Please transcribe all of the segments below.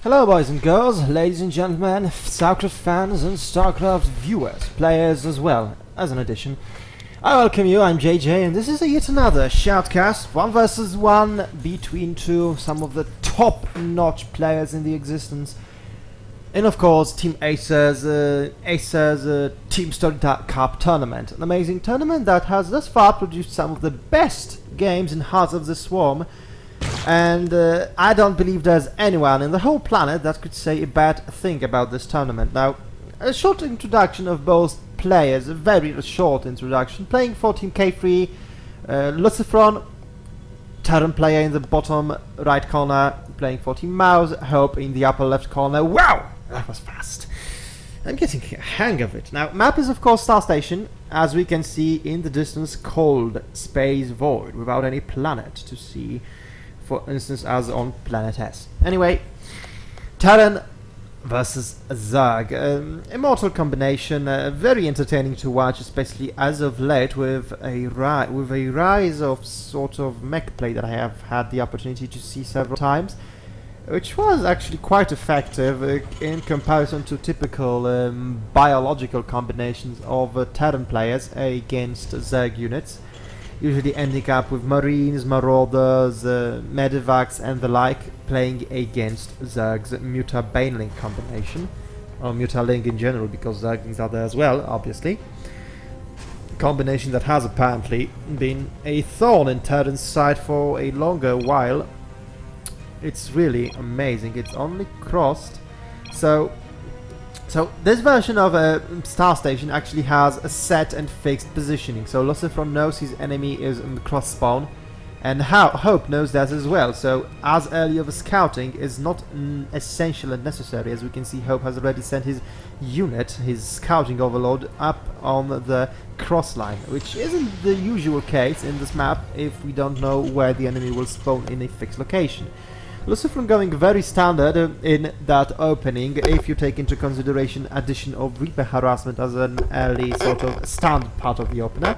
Hello boys and girls, ladies and gentlemen, StarCraft fans and StarCraft viewers, players as well, as an addition. I welcome you, I'm JJ, and this is yet another shoutcast, 1 versus 1 between some of the top-notch players in the existence. And of course, Team Acer's TeamStory Cup tournament. An amazing tournament that has thus far produced some of the best games in Hearts of the Swarm. And I don't believe there's anyone in the whole planet that could say a bad thing about this tournament. Now, a short introduction of both players, a very short introduction. Playing for Team K3, Lucifron, Terran player in the bottom right corner, playing for Team mouz, Hope in the upper left corner. Wow! That was fast. I'm getting a hang of it. Now, map is of course Star Station, as we can see in the distance, cold space void, without any planet to see. For instance, as on Planet S. Anyway, Terran versus Zerg. Immortal combination, very entertaining to watch, especially as of late with a rise of sort of mech play that I have had the opportunity to see several times, which was actually quite effective in comparison to typical biological combinations of Terran players against Zerg units. Usually ending up with Marines, Marauders, Medivacs and the like, playing against Zerg's Muta-Baneling combination, or Muta-Ling in general, because Zerglings are there as well, obviously. A combination that has apparently been a thorn in Terran's side for a longer while. It's really amazing. It's only crossed. So this version of Star Station actually has a set and fixed positioning. So Lucifron knows his enemy is in the cross spawn, and Hope knows that as well. So as early of a scouting is not essential and necessary. As we can see, Hope has already sent his unit, his scouting overlord, up on the cross line, which isn't the usual case in this map if we don't know where the enemy will spawn in a fixed location. Lucifron going very standard in that opening, if you take into consideration addition of Reaper harassment as an early sort of standard part of the opener.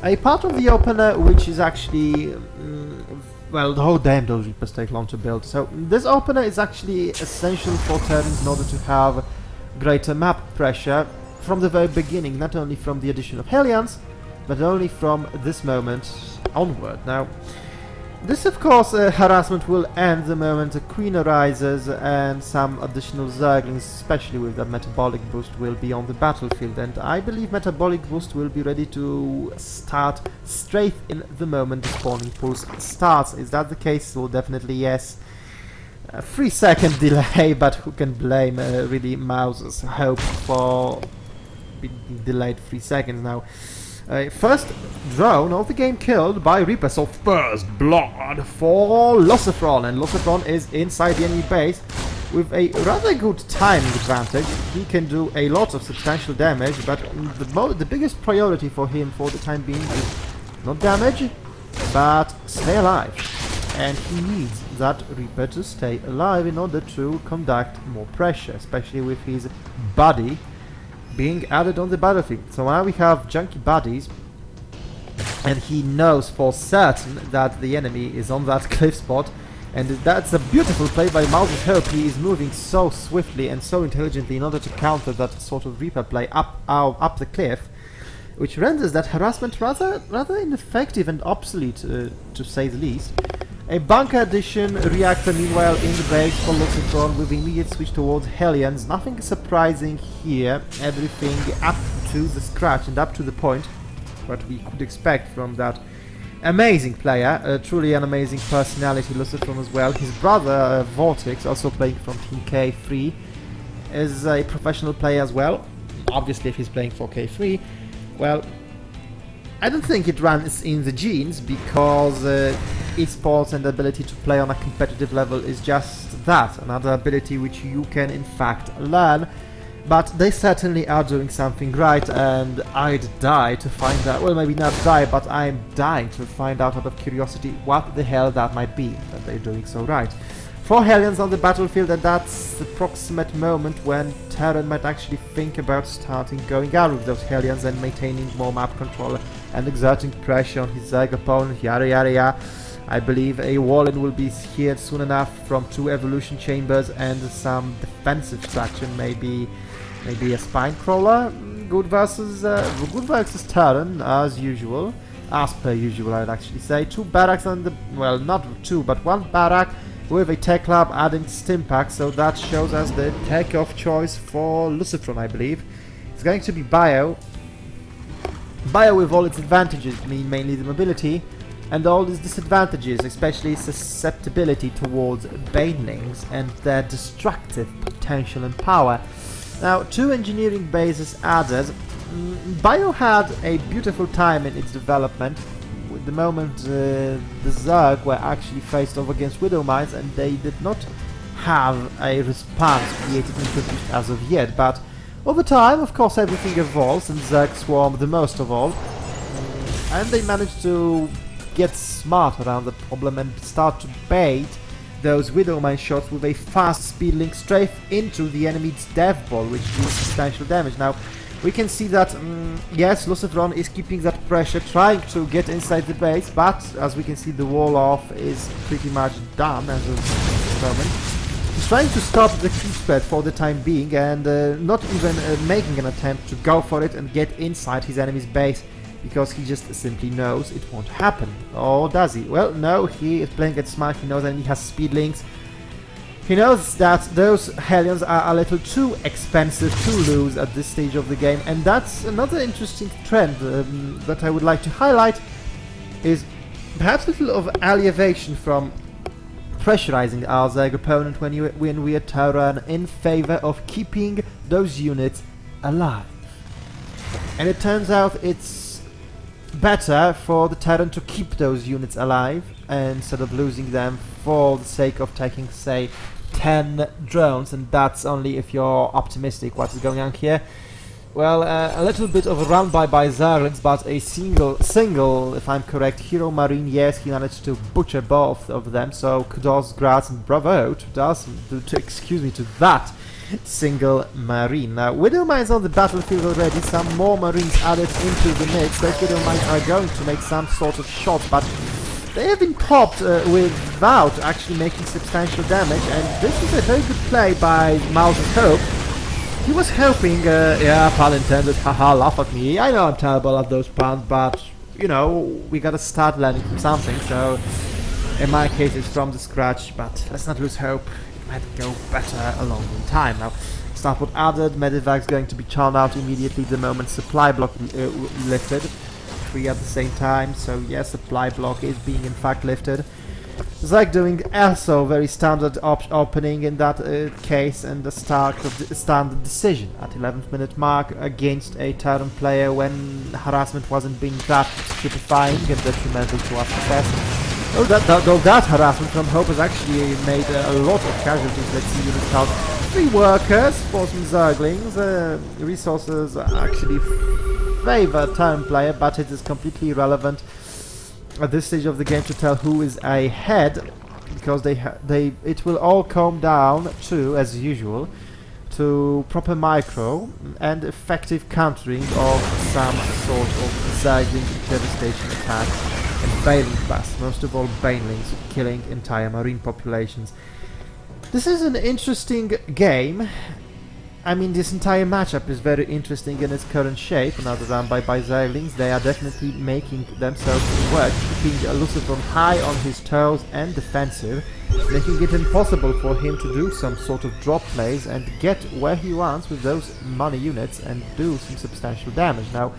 A part of the opener which is actually, well, the whole damn those Reapers take long to build. So this opener is actually essential for Terrans in order to have greater map pressure from the very beginning, not only from the addition of helions, but only from this moment onward. Now, this, of course, harassment will end the moment a Queen arises and some additional Zerglings, especially with that metabolic boost, will be on the battlefield. And I believe metabolic boost will be ready to start straight in the moment the spawning pulse starts. Is that the case? Well, definitely yes. 3-second delay, but who can blame really mouz's Hope for being delayed 3 seconds now. First drone of the game killed by Reaper, so first blood for Lucifron, and Lucifron is inside the enemy base with a rather good timing advantage. He can do a lot of substantial damage, but the biggest priority for him for the time being is not damage, but stay alive. And he needs that Reaper to stay alive in order to conduct more pressure, especially with his body being added on the battlefield. So now we have junky bodies, and he knows for certain that the enemy is on that cliff spot, and that's a beautiful play by mouz's Hope. He is moving so swiftly and so intelligently in order to counter that sort of Reaper play up the cliff, which renders that harassment rather ineffective and obsolete, to say the least. A bunker addition reactor meanwhile in the base for Lucifron with immediate switch towards helions. Nothing surprising here, everything up to the scratch and up to the point what we could expect from that amazing player, truly an amazing personality, Lucifron as well. His brother Vortex, also playing from Team K3, is a professional player as well. Obviously if he's playing for K3, well, I don't think it runs in the genes, because esports and the ability to play on a competitive level is just that, another ability which you can in fact learn. But they certainly are doing something right, and I'd die to find out, well, maybe not die, but I'm dying to find out of curiosity what the hell that might be that they're doing so right. 4 helions on the battlefield, and that's the proximate moment when Terran might actually think about going out with those helions and maintaining more map control and exerting pressure on his Zerg opponent, yada yada yada. I believe a Warren will be here soon enough from 2 evolution chambers and some defensive structure, maybe a spine crawler. Good versus Terran, as usual. As per usual, I'd actually say. 2 barracks and well, not 2, but 1 barrack with a tech lab adding stim pack, so that shows us the tech of choice for Lucifron, I believe. It's going to be Bio. Bio with all its advantages, I mean mainly the mobility, and all its disadvantages, especially susceptibility towards banelings and their destructive potential and power. Now, 2 engineering bases added. Bio had a beautiful time in its development. With the moment the Zerg were actually faced off against Widow Mines, and they did not have a response created and produced as of yet, but over time, of course, everything evolves, and Zerg swarm the most of all, and they managed to get smart around the problem and start to bait those Widow Mine shots with a fast speed link straight into the enemy's death ball, which deals substantial damage. Now, we can see that, yes, Lucifron is keeping that pressure, trying to get inside the base, but as we can see, the wall off is pretty much done as of this moment. He's trying to stop the creep spread for the time being, and not even making an attempt to go for it and get inside his enemy's base, because he just simply knows it won't happen. Or does he? Well, no, he is playing it smart. He knows that he has speed links. He knows that those helions are a little too expensive to lose at this stage of the game, and that's another interesting trend that I would like to highlight, is perhaps a little of elevation from pressurizing our Zerg opponent when we are Terran in favor of keeping those units alive. And it turns out it's better for the Terran to keep those units alive instead of losing them for the sake of taking, say, 10 drones, and that's only if you're optimistic. What is going on here? Well, a little bit of a run by Zerglings, but a single, if I'm correct, Hero Marine. Yes, he managed to butcher both of them, so kudos, grats, and bravo to that single Marine. Now, Widow Mines on the battlefield already, some more Marines added into the mix. Those Widow Mines are going to make some sort of shots, but they have been popped without actually making substantial damage, and this is a very good play by Mouse's Hope. He was hoping, yeah, pun intended, haha, laugh at me. I know I'm terrible at those puns, but, you know, we gotta start learning from something, so in my case it's from the scratch, but let's not lose hope. It might go better along in time. Now, starport added, medevac's going to be charmed out immediately the moment supply block lifted. 3 at the same time, so yes, supply block is being in fact lifted. Zerg doing also very standard opening in that case, and the start of the standard decision at 11th minute mark against a Terran player when harassment wasn't being that stupefying and detrimental to our success. Though that harassment from Hope has actually made a lot of casualties. Let's see unit count. 3 workers for some Zerglings. Resources actually favor Terran player, but it is completely irrelevant at this stage of the game to tell who is ahead, because it will all come down to, as usual, to proper micro and effective countering of some sort of Zergling devastation attack and Baneling blast, most of all Banelings, killing entire marine populations. This is an interesting game. I mean, this entire matchup is very interesting in its current shape. Now run by Zerglings, they are definitely making themselves work, keeping Lucifron high on his toes and defensive, making it impossible for him to do some sort of drop plays and get where he wants with those money units and do some substantial damage. Now,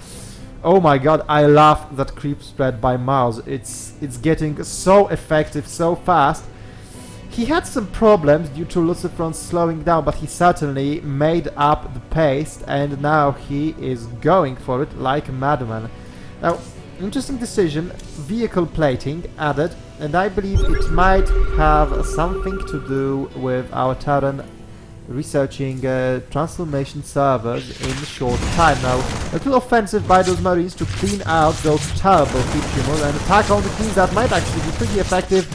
oh my god, I love that creep spread by Mouse. It's getting so effective so fast. He had some problems due to Lucifron slowing down, but he certainly made up the pace, and now he is going for it like a madman. Now, interesting decision, vehicle plating added, and I believe it might have something to do with our Terran researching transformation servers in a short time. Now, a little offensive by those Marines to clean out those terrible heat tumors and attack on the queens. That might actually be pretty effective.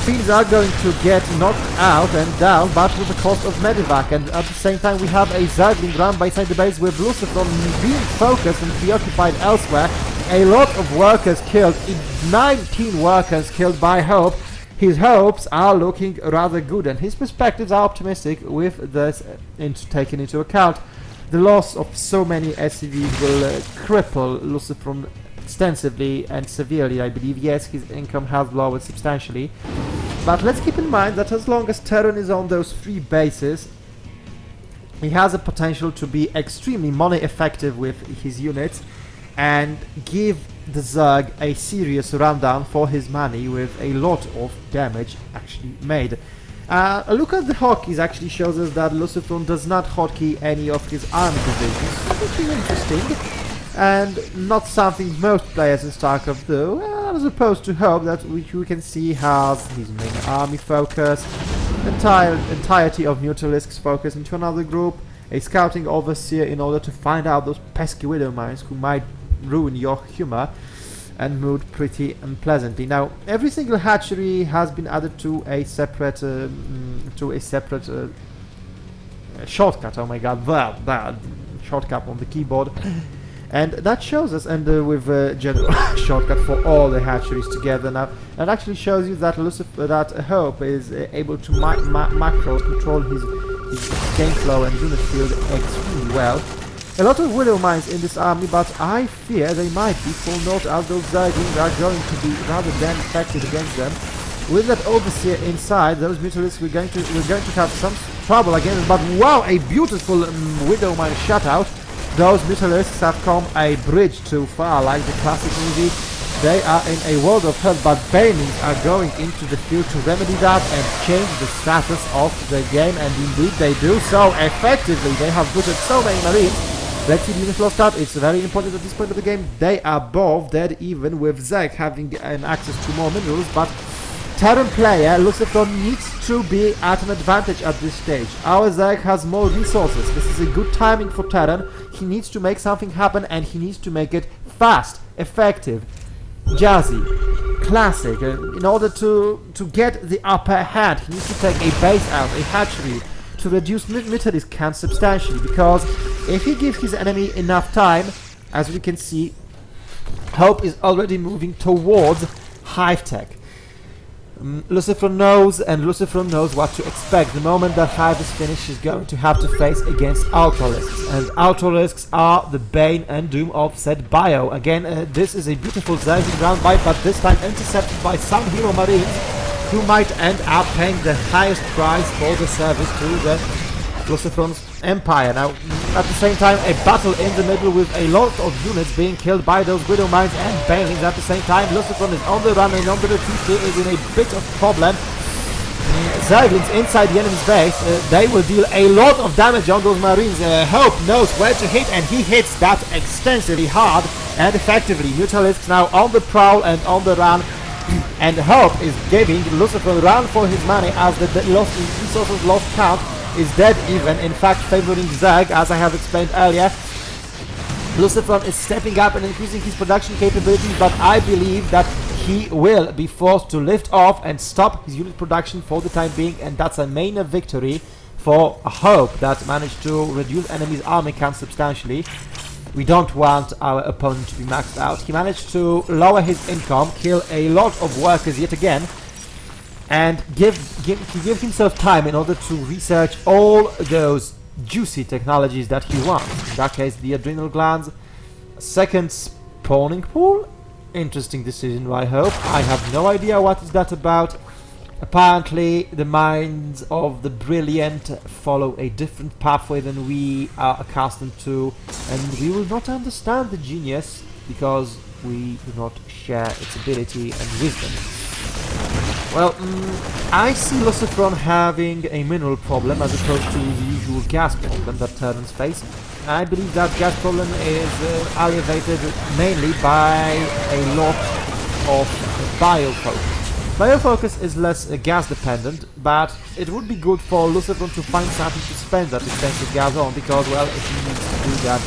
Queens are going to get knocked out and down, but with the cost of medevac, and at the same time we have a Zergling run by side the base with Lucifron being focused and preoccupied elsewhere. a lot of workers killed, 19 workers killed by Hope. His hopes are looking rather good, and his perspectives are optimistic with this taken into account. The loss of so many SCVs will cripple Lucifron extensively and severely, I believe. Yes, his income has lowered substantially, but let's keep in mind that as long as Terran is on those 3 bases, he has a potential to be extremely money effective with his units and give the Zerg a serious rundown for his money with a lot of damage actually made. A look at the hotkeys actually shows us that Lucifron does not hotkey any of his army divisions, which is interesting, and not something most players in StarCraft do, as opposed to Hope, that which we can see has his main army focus, entirety of Neutralisks focus into another group, a scouting overseer in order to find out those pesky widow mines who might ruin your humor and mood pretty unpleasantly. Now, every single hatchery has been added to a separate shortcut. Oh my god, that shortcut on the keyboard, and that shows us, and with a general shortcut for all the hatcheries together. Now, that actually shows you that Hope is able to macro control his game flow and unit field extremely well. A lot of widow mines in this army, but I fear they might be full note, as those Zerglings are going to be rather damn effective against them. With that overseer inside, those Mutalisks we're going to have some trouble against. But wow, a beautiful widow mine shutout. Those Mutalisks have come a bridge too far, like the classic movie. They are in a world of hurt, but Banelings are going into the field to remedy that and change the status of the game, and indeed they do so effectively. They have butchered so many Marines. Let's see the unit lost out. It's very important at this point of the game. They are both dead, even with Zerg having an access to more minerals, but Terran player Lucifron needs to be at an advantage at this stage. Our Zerg has more resources. This is a good timing for Terran. He needs to make something happen, and he needs to make it fast, effective, jazzy, classic. In order to get the upper hand, he needs to take a base out, a hatchery, to reduce Mutalisk count substantially, because if he gives his enemy enough time, as we can see, Hope is already moving towards Hive Tech. Lucifron knows what to expect. The moment that Hive is finished, he's going to have to face against Ultralisks, and Ultralisks are the bane and doom of said bio. Again, this is a beautiful Zerging ground bite, but this time intercepted by some hero Marines, who might end up paying the highest price for the service to the Lucifron's empire. Now, at the same time, a battle in the middle with a lot of units being killed by those widow mines and banelings. At the same time, Lucifron is on the run, and on the retreat he is in a bit of problem. Zerglings inside the enemy's base, they will deal a lot of damage on those Marines. Hope knows where to hit, and he hits that extensively hard and effectively. Mutalisks now on the prowl and on the run, and Hope is giving Lucifron run for his money, as the resources lost count is dead even, in fact favoring Zerg, as I have explained earlier. Lucifron is stepping up and increasing his production capabilities, but I believe that he will be forced to lift off and stop his unit production for the time being, and that's a main victory for Hope that managed to reduce enemy's army count substantially. We don't want our opponent to be maxed out. He managed to lower his income, kill a lot of workers yet again, and give himself time in order to research all those juicy technologies that he wants. In that case, the adrenal glands, a second spawning pool. Interesting decision by Hope. I have no idea what is that about. Apparently, the minds of the brilliant follow a different pathway than we are accustomed to, and we will not understand the genius because we do not share its ability and wisdom. Well, I see Lucifron having a mineral problem as opposed to the usual gas problem that Terrans face. I believe that gas problem is aggravated mainly by a lot of biofocus. Biofocus is less gas dependent, but it would be good for Lucifron to find something to spend that expensive gas on, because, well, if he needs to do that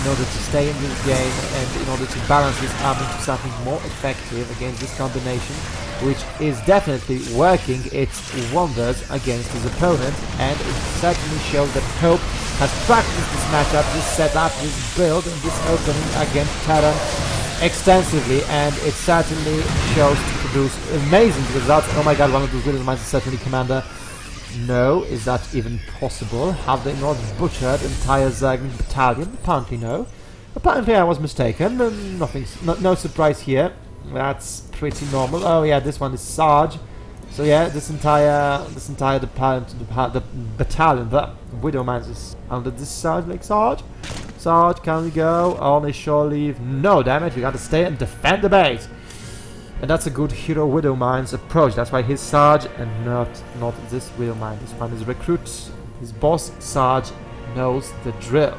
in order to stay in this game and in order to balance his army into something more effective against this combination, which is definitely working its wonders against his opponent, and it certainly shows that Hope has practiced this matchup, this setup, this build, and this opening against Terran extensively, and it certainly shows to produce amazing results. Oh my god, one of those widow mines is certainly commander. No, is that even possible? Have they not butchered entire Zerg battalion? Apparently no. Apparently I was mistaken. No surprise here. That's pretty normal. Oh yeah, this one is Sarge. So yeah, this entire the battalion, the widow mines is under this Sarge, like Sarge. Sarge, can we go on a shore leave? No, damn it, we gotta stay and defend the base. And that's a good hero widow mines approach. That's why he's Sarge and not this widow mine. This one is recruit. His boss Sarge knows the drill.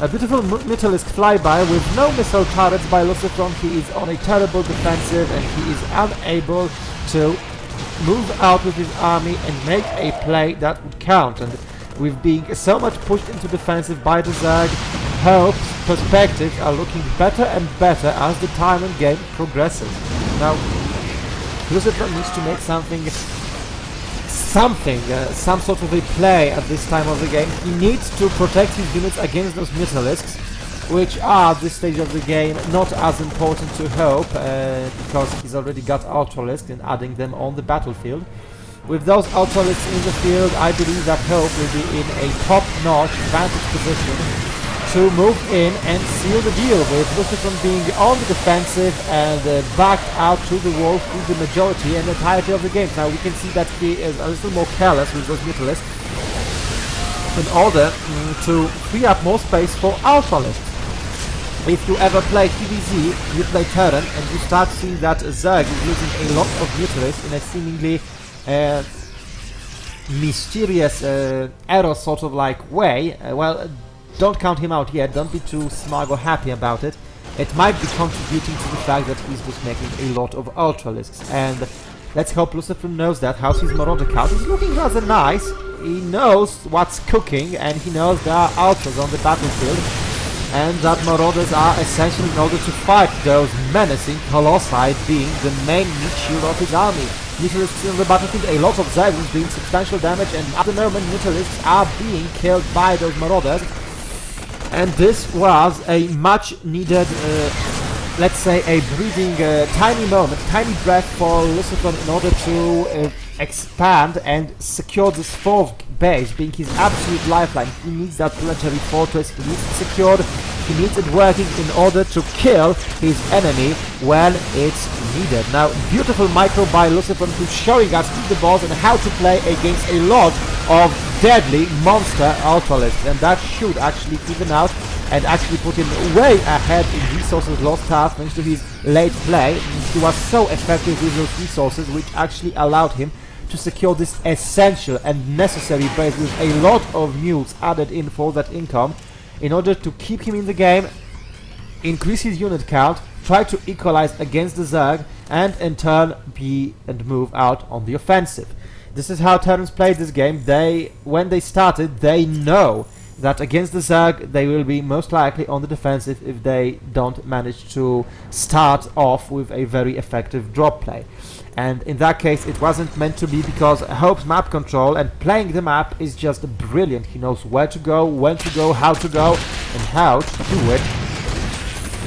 A beautiful Mythalisk flyby with no missile turrets by Lucifron. He is on a terrible defensive and he is unable to move out with his army and make a play that would count. And with being so much pushed into defensive by the Zerg, Hope's perspectives are looking better and better as the time and game progresses. Now, Lucifron needs to make some sort of a play at this time of the game. He needs to protect his units against those Mythalisks, which are at this stage of the game not as important to Hope, because he's already got Ultralisks and adding them on the battlefield. With those Ultralisks in the field, I believe that Hope will be in a top-notch vantage position to move in and seal the deal, with Lucifron being on the defensive and backed out to the wall through the majority and entirety of the game. Now we can see that he is a little more careless with those Mythalisks in order to free up more space for Ultralisks. If you ever play TvZ, you play Terran, and you start seeing that Zerg is using a lot of Mythalisks in a seemingly mysterious error sort of like way, well, don't count him out yet, don't be too smug or happy about it. It might be contributing to the fact that he's just making a lot of Ultralisks, and let's hope Lucifron knows that. How's his Marauder count? He's looking rather nice. He knows what's cooking, and he knows there are Ultras on the battlefield, and that Marauders are essential in order to fight those menacing Colossi, being the main meat shield of his army. Mythalisks on the battlefield, a lot of Zerglings doing substantial damage, and at the moment Mythalisks are being killed by those Marauders. And this was a much needed, let's say, a breathing, tiny moment, tiny breath for Lucifron in order to expand and secure this fourth base, being his absolute lifeline. He needs that planetary fortress, he needs it secured, he needs it working in order to kill his enemy when it's needed. Now, beautiful micro by Lucifron, who's showing us who's the boss and how to play against a lot of deadly monster Ultralisks, and that should actually even out and actually put him way ahead in resources lost task thanks to his late play. He was so effective with those resources, which actually allowed him to secure this essential and necessary base with a lot of mules added in for that income in order to keep him in the game, increase his unit count, try to equalize against the Zerg, and in turn be and move out on the offensive. This is how Terrans played this game. When they started, they know that against the Zerg they will be most likely on the defensive if they don't manage to start off with a very effective drop play. And in that case it wasn't meant to be, because Hope's map control and playing the map is just brilliant. He knows where to go, when to go, how to go, and how to do it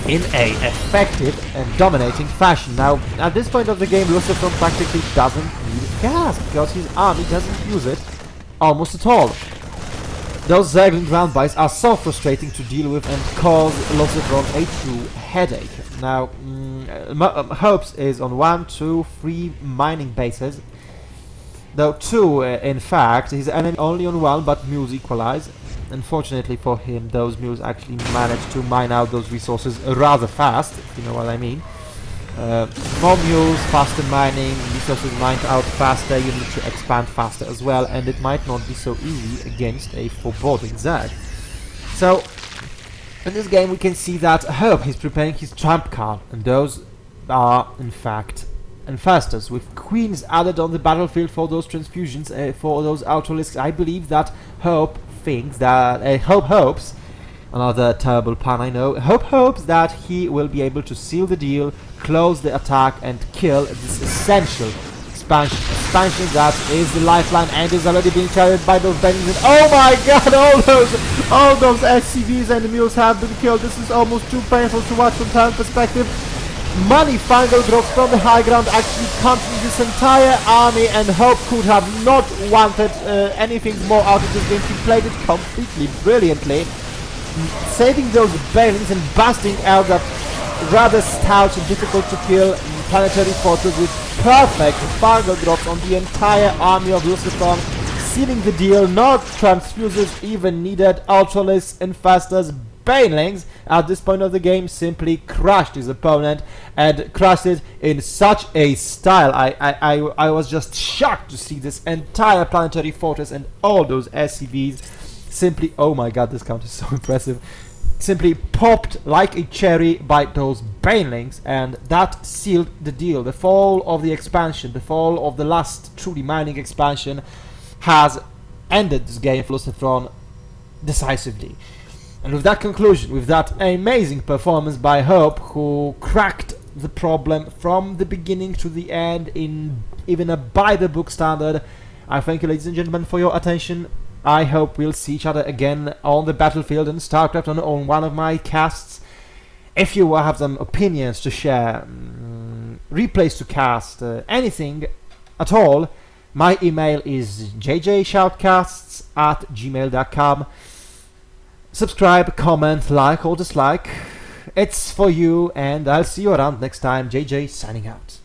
in a effective and dominating fashion. Now, at this point of the game, Lucifron practically doesn't need gas, because his army doesn't use it almost at all. Those Zergling ground buys are so frustrating to deal with and cause Lucifron a true headache. Now, Hope's is on 1, 2, 3 mining bases, though 2 in fact. His enemy only on 1, but mules equalize. Unfortunately for him, those mules actually managed to mine out those resources rather fast, if you know what I mean. More mules, faster mining, resources mined out faster, you need to expand faster as well, and it might not be so easy against a foreboding Zerg. So, in this game we can see that Hope is preparing his trump card, and those are in fact infestors, with queens added on the battlefield for those transfusions, for those Ultralisks. I believe that Hope thinks that Hope hopes, another terrible pun I know, Hope hopes that he will be able to seal the deal, close the attack, and kill this essential expansion that is the lifeline and is already being carried by those bendings. And oh my god, All those SCVs and the mules have been killed. This is almost too painful to watch from Terran perspective. Money final growth from the high ground actually counting this entire army, and Hope could have not wanted anything more out of this game. He played it completely brilliantly, saving those bailings and busting out that rather stout and difficult to kill planetary fortress with perfect final drops on the entire army of Lucifron, sealing the deal. No transfuses even needed. Ultralists, Infestors, Banelings at this point of the game simply crushed his opponent, and crushed it in such a style. I was just shocked to see this entire planetary fortress and all those SCVs simply, oh my god, this count is so impressive, simply popped like a cherry by those Banelings, and that sealed the deal. The fall of the expansion, the fall of the last truly mining expansion has ended this game for Lucifron decisively. And with that conclusion, with that amazing performance by Hope, who cracked the problem from the beginning to the end in even a by-the-book standard, I thank you, ladies and gentlemen, for your attention. I hope we'll see each other again on the battlefield in StarCraft on one of my casts. If you have some opinions to share, replays to cast, anything at all, my email is jjshoutcasts@gmail.com. Subscribe, comment, like or dislike. It's for you, and I'll see you around next time. JJ signing out.